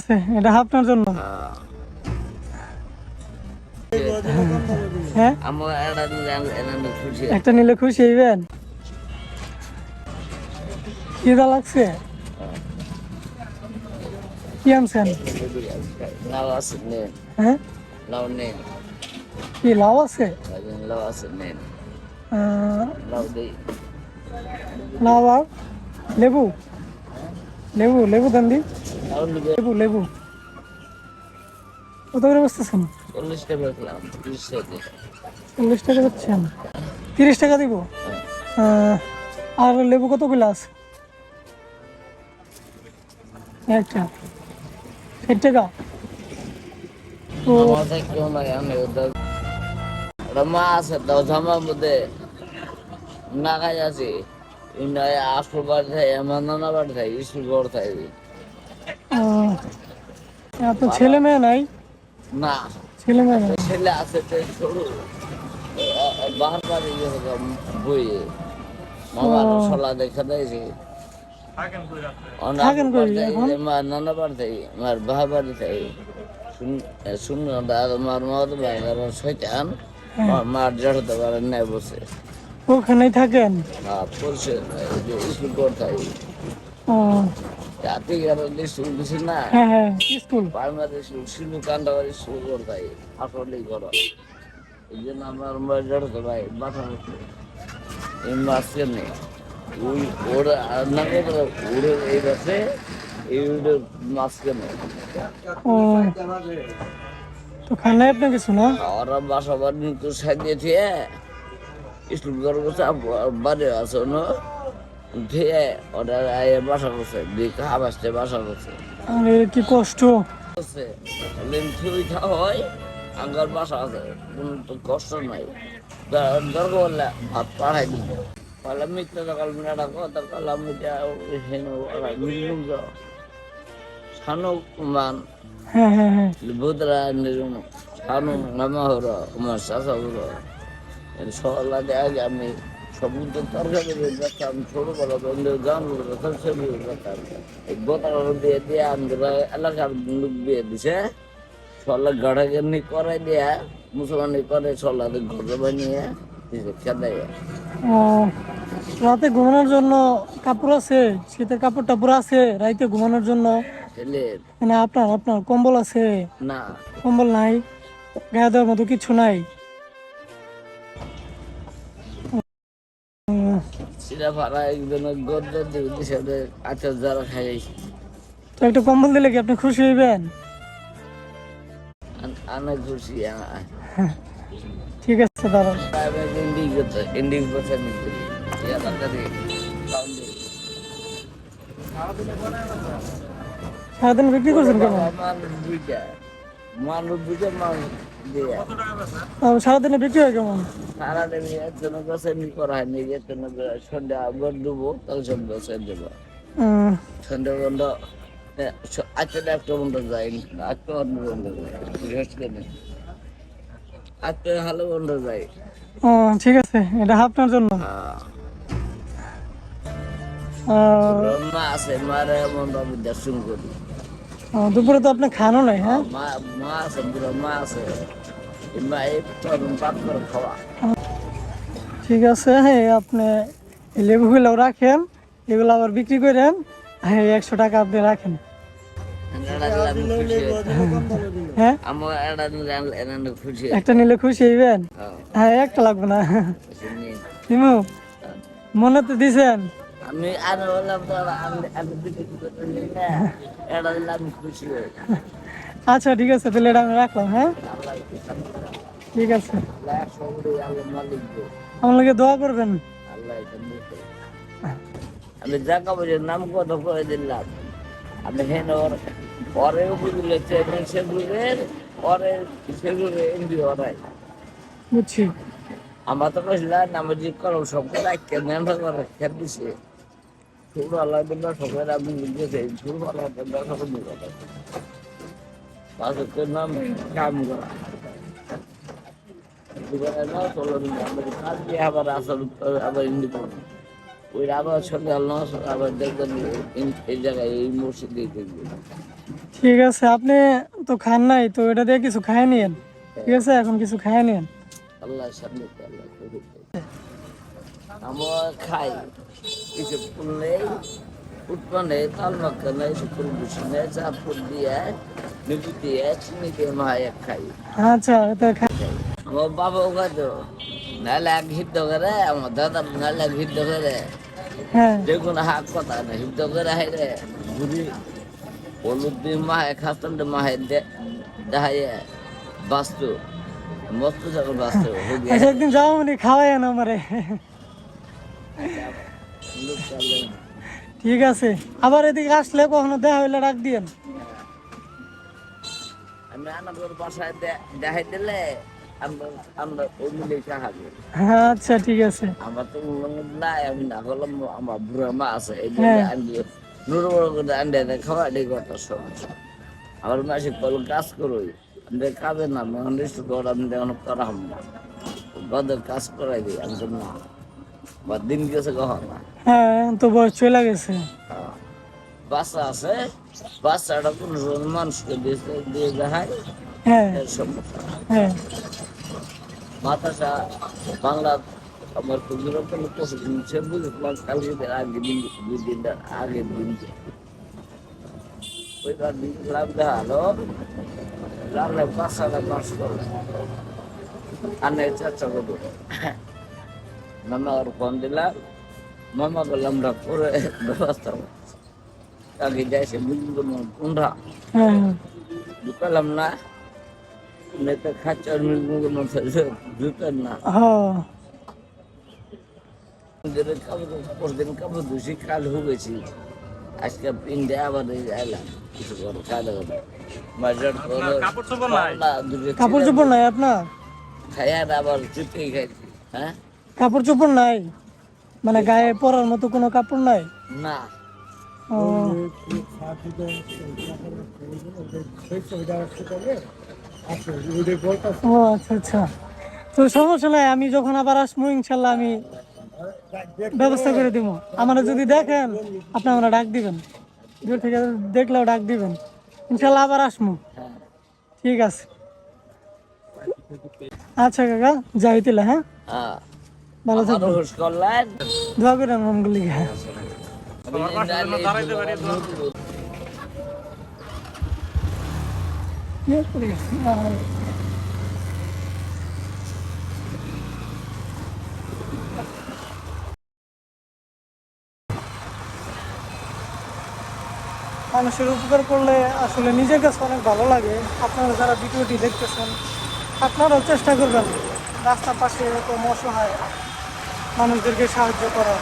আছে, এটা আপনার জন্য। হ্যাঁ, একটা নিলে খুশি হইবেন। খিদা লাগছে, কি আনছেন? হ্যাঁ, কি লাউ আছে? লাউ আর লেবু, লেবু লেবু দেন দি, লেবু লেবু কত করে বসতেছেন? 40 টাকা দিচ্ছেন, 30 টাকা দিব। আর লেবু কত গ্লাস? একটা 60 টাকা। তো মা আছে দাও জামার মধ্যে না খাই আছে আসল বাড়ি থাই আমার নানা বাড়ি থাই স্কুল বড় থাই আপনার ছেলে মেয়ে নাই? না ছেলে মেয়ে নাই। ছেলে আছে সরু বাহার বাড়ি বইয়ে মামার সলা দেখা দিয়েছে থাকেন কই এখন? মার নানা বাড়ি থাই মার বাহা বাড়ি থাই শুন মার মত ভাই শৈতান মার জড়তে পারেন নাই বসে ওখানেই থাকেন? স্কুল করতাই ও জাতি স্কুল দিছি না। হ্যাঁ হ্যাঁ, school primary school Shilu Kandabari school করতাই আসলেই করো এই জন্য আমার মার জড়তে ভাই বাসা এই মাসকে নেই ওই ওরা না উড়ে এই গাছে এই উড়ে মাসকে নেই। ও তো খান নাই আপনার কিছু না? ওরা বাসা বাড়ি তো সাজিয়েছে স্কুল করে বাড়ি আছে না ধুয়ে ওরা বাসা করছে দিকে হাবাসতে বাসা করছে। আরে কি কষ্ট। উঠা হয় আঙ্গার বাসা আছে কোনো তো কষ্ট নাই দরকার বললে ভাত পাঠাই দিব পাহলে মিথ্যা সকাল মিনাটা কথা কালাম মিটা হেন সানু মান হ্যাঁ হ্যাঁ হ্যাঁ, বুধরা নিরুম সানু নামা হলো আমার চাষা হলো সকাল আগে আমি সমুদ্র তরকারি বেরতাম ছোটো বড় বন্ধু গান বেরতাম সেগুলো বেরতাম এই বোতল দিয়ে দিয়ে আমরা এলাকার লোক দিয়ে দিছে সল্লা গাড়াগানি করাই দিয়া মুসলমানি করে সল্লাদের ঘর বানিয়ে দিছে খেদাই। ও রাতে ঘুমানোর জন্য কাপড় আছে? শীতের কাপড় টাপড় আছে রাইতে ঘুমানোর জন্য? ছেলের মানে আপনার আপনার কম্বল আছে? না কম্বল নাই, গায়ে দেওয়ার মতো কিছু নাই? সিরা ভাড়া একজন গদ্য দিছে আচার যারা খাইছে তো একটা কম্বল দিলে কি আপনি খুশি হইবেন? আনা খুশি ঠিক আছে দাঁড়ান। এন্ডিং করতে নিতে সারাদিন বিক্রি করছেন কেমন? মানুষ দুইটা মানুষ দিয়া সারাদিনে বিক্রি হয় কেমন? সারাদিন একজন গাছে করা হয় নিজে সন্ধ্যা আবার দেবো তাহলে সব গাছে দেবো সন্ধ্যা বন্ধ আজকে একটা বন্ধ যায় আজকে অন্য বন্ধ যায় আজকে ভালো বন্ধ যায়। ও ঠিক আছে, এটা আপনার জন্য। মা আছে মারে বন্ধ আমি দর্শন করি। দুপুরে তো আপনি খানো নাই? হ্যাঁ মা আছে মা আছে মা এই পাক করে খাওয়া। ঠিক আছে, হ্যাঁ আপনি এই লেবুগুলো রাখেন, এগুলো আবার বিক্রি করেন, হ্যাঁ 100 টাকা আপনি রাখেন। হ্যাঁ একটা নিলে খুশি হইবেন। হ্যাঁ একটা লাগবে না নিমু, মনে তো দিছেন। আমি আর বললাম তো আমি খুশি হই। আচ্ছা ঠিক আছে, তাহলে এটা আমি রাখলাম। হ্যাঁ ঠিক আছে, আমার লাগে দোয়া করবেন। আমি যা কাপড়ের নাম কত করে দিলাম আমি হেন পরেও বুঝলেছে সেগুলোর পরে সেগুলো এমবি ওরাই বুঝছি। আমার তো কইছিলাম আমার যে করো সব করে কেমন করে খেত দিছে শুরু আল্লাহ দিল্লা সবাই আমি বুঝেছি শুরু আল্লাহ দিল্লা সবাই দিল পাঁচের নাম কাম করা না 16 দিন আমাদের কাজ দিয়ে আবার আসল আবার ইন্ডিপেন্ডেন্ট ওই আবার সঙ্গে আল্লাহ আবার দেখবেন এই জায়গায় এই মসজিদ দিয়ে দেখবেন। ঠিক আছে, আপনি তো খান নাই, তো এটা দিয়ে কিছু খায় নিয়েন। ঠিক আছে, এখন কিছু খায় নিয়েন। আল্লাহর সামনে তো আল্লাহ কবুল করবে। আমরা খাই কিছু ফুল নেই, উৎপন্ন নেই, তাল মাখা নেই, শুকুর বুসি নেই, চাপুর দিয়ে নিবু দিয়ে চিনি দিয়ে মায়ে খাই। আচ্ছা, এটা খাই। আমার বাবাও খাইতো, নাহলে এক হিদ্ধ করে, আমার দাদা নাহলে এক হিদ্ধ করে, হ্যাঁ যে কোনো হাত কথা না হিদ্ধ করে হাইরে বুড়ি হলুদ দিয়ে মাহে খাতাম মাহে দেখাইয়ে বাস্তু মস্ত যখন বাস্তু হুগে আচ্ছা, একদিন যাও মানে খাওয়াইন আমারে। লোক চলে। ঠিক আছে, আবার এদিকে আসলে কখনো দেখা হইলে ডাক দিয়েন। আমি আনার বাসায় দেখাই দিলে আমরা আমরা ওই মিলে খাবো। আচ্ছা ঠিক আছে। আমার তো উল্লঙ্ঘন নাই, আমি না করলাম আমার বুড়া মা আছে এই জন্য হ্যাঁ আনবি নুর বড় করে আন্ডে খাওয়া দিয়ে কথা সমস্যা। আমার মাসে কল কাজ করোই আমাদের কাজে না মানুষ আমি এখন করা হব না, গদের কাজ করাই দিই আমি তো না বা দিন গেছে কখন না। হ্যাঁ, তো বয়স চলে গেছে। বাচ্চা আছে, বাচ্চাটা কোনো মানুষকে দিয়ে দেখায় হ্যাঁ এর সমস্যা। হ্যাঁ। মাথাটা বাংলা আমার খুব বিরক্ত পশুদিন সে বুঝলাম কালকে আগে দিন 2 দিন আগের দিন ওইবার দিন লাভ দেখালো লাগলে বাচ্চাটা নষ্ট করলো আনে চেষ্টা করবো। মামা ওর ফোন দিলাম, মামা বললাম আমরা করে ব্যবস্থা আগে যাই সে বুঝলো কোনটা হ্যাঁ ঢুকালাম না, নেতা খাচ্চার মিলগুলোর মধ্যে ঢুকেন না। হ্যাঁ। পরদিন কাপড় ধুছি, কাল হুগেছি, আজকে পিন্ডে আবার এলাম কিছু করে কালো কাপড় চোপড় নাই আপনার? খাইয়ার আবার চুটি খাইছি। হ্যাঁ কাপড় চোপড় নাই মানে গায়ে পরার মতো কোনো কাপড় নাই? না ও ও আচ্ছা আচ্ছা, তো সমস্যা নাই, আমি যখন আবার আসবো ইনশাল্লাহ আমি ব্যবস্থা করে দিব। আমরা যদি দেখেন আপনি আমরা ডাক দিবেন, দূর থেকে দেখলেও ডাক দিবেন, ইনশাল্লাহ আবার আসবো। হ্যাঁ ঠিক আছে। আচ্ছা কাকা, যাই তাহলে। হ্যাঁ, হ্যাঁ ভালো আমার থাকবেন, হুশ করলেন। দোয়া করেন আমগুলি। মানুষের উপকার করলে আসলে নিজের কাছে অনেক ভালো লাগে। আপনারা যারা ভিডিওটি দেখতেছেন আপনারাও চেষ্টা করবেন রাস্তার পাশে এরকম অসহায় মানুষদেরকে সাহায্য করার।